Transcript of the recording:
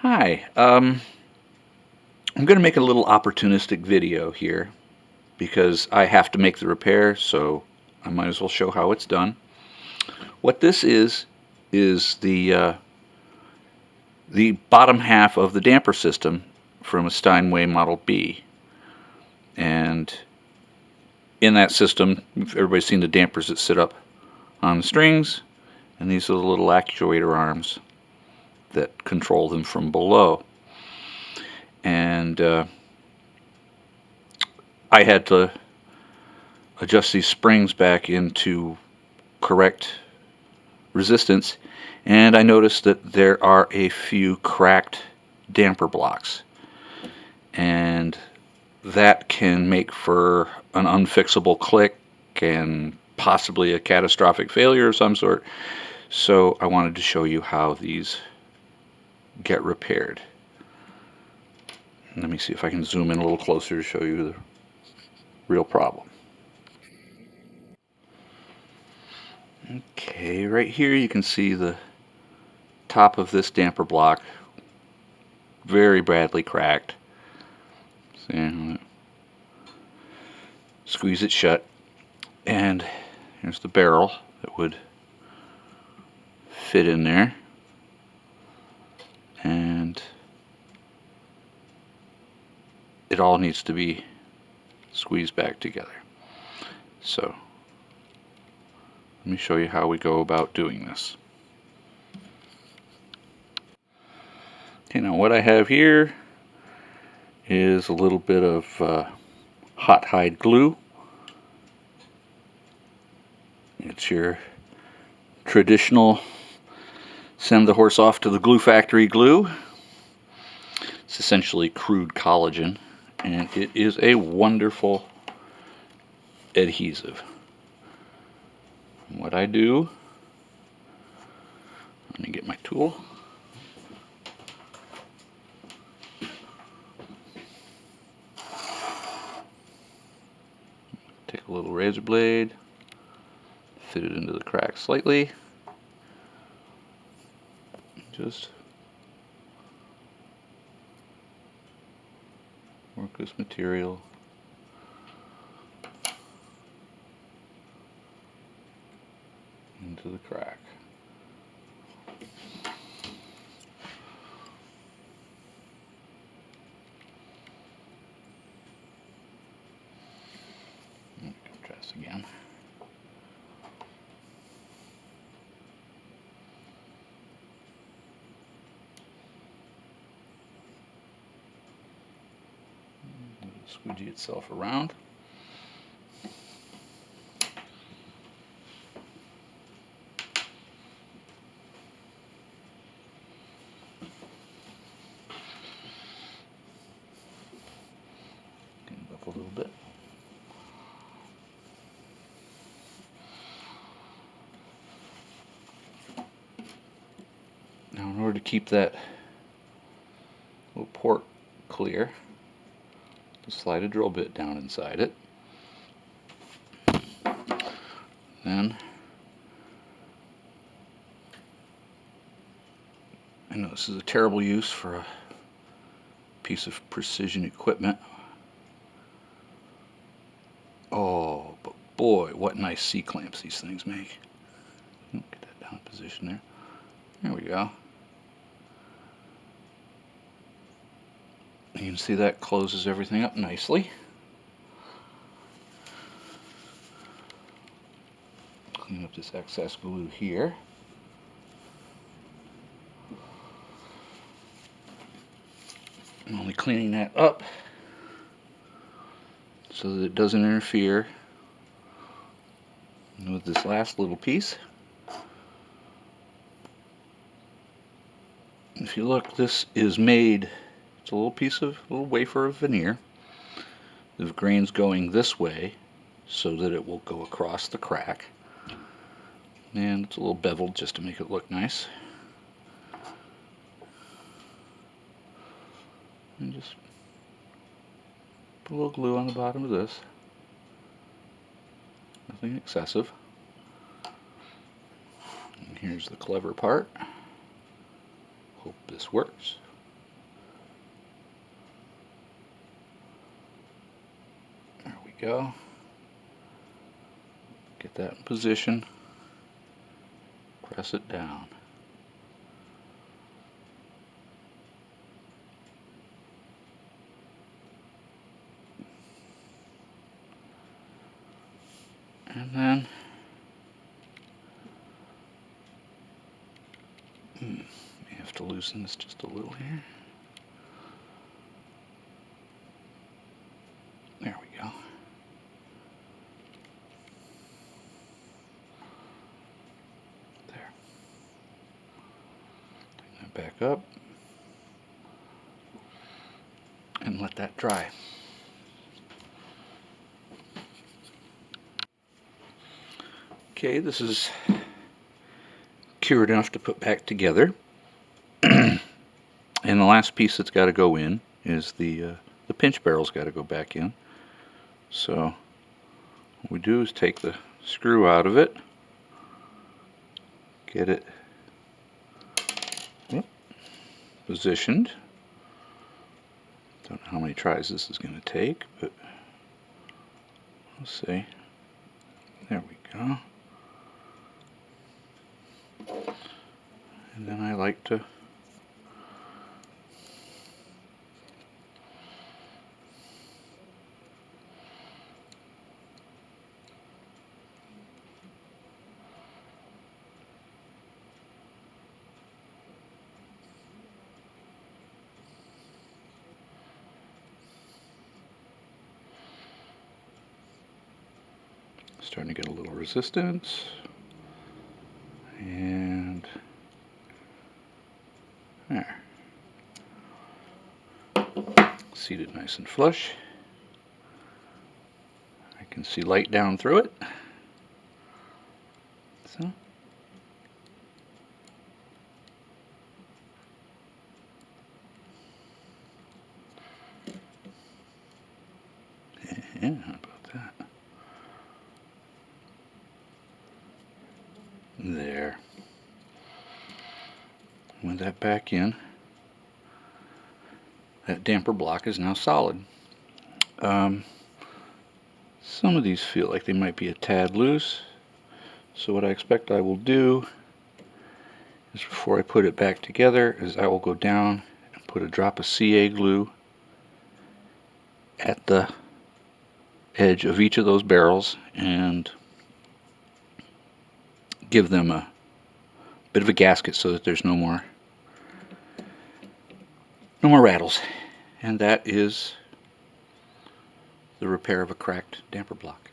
Hi, I'm going to make a little opportunistic video here because I have to make the repair, so I might as well show how it's done. What this is the bottom half of the damper system from a Steinway Model B. And in that system, everybody's seen the dampers that sit up on the strings, and these are the little actuator arms that control them from below. And I had to adjust these springs back into correct resistance, and I noticed that there are a few cracked damper blocks, and that can make for an unfixable click and possibly a catastrophic failure of some sort. So I wanted to show you how these get repaired. Let me see if I can zoom in a little closer to show you the real problem. Okay, right here you can see the top of this damper block very badly cracked. See, squeeze it shut, and here's the barrel that would fit in there, and it all needs to be squeezed back together. So let me show you how we go about doing this. Okay, now what I have here is a little bit of hot hide glue. It's your traditional send the horse off to the glue factory glue. It's essentially crude collagen, and it is a wonderful adhesive. What I do, let me get my tool. Take a little razor blade, fit it into the crack slightly. Just work this material into the crack. Try this again. Let it squeegee itself around. Get it up a little bit. Now, in order to keep that little port clear, just slide a drill bit down inside it. Then, I know this is a terrible use for a piece of precision equipment. Oh, but boy, what nice C-clamps these things make. Get that down in position there. There we go. You can see that closes everything up nicely. Clean up this excess glue here. I'm only cleaning that up so that it doesn't interfere with this last little piece. If you look, this is made, it's a little wafer of veneer. The grain's going this way so that it will go across the crack. And it's a little beveled just to make it look nice. And just put a little glue on the bottom of this. Nothing excessive. And here's the clever part. Hope this works. go. Get that in position. Press it down. And then you have to loosen this just a little here. There we go. There. Bring that back up and let that dry. Okay, this is cured enough to put back together. And the last piece that's got to go in is the pinch barrel's got to go back in. So what we do is take the screw out of it, get it positioned. Don't know how many tries this is going to take, but we'll see. There we go. And then I like to starting to get a little resistance, and there, seated nice and flush. I can see light down through it, so yeah, how about that? There. With that back in, that damper block is now solid. Some of these feel like they might be a tad loose, so what I expect I will do is, before I put it back together, is I will go down and put a drop of CA glue at the edge of each of those barrels and give them a bit of a gasket so that there's no more rattles. And that is the repair of a cracked damper block.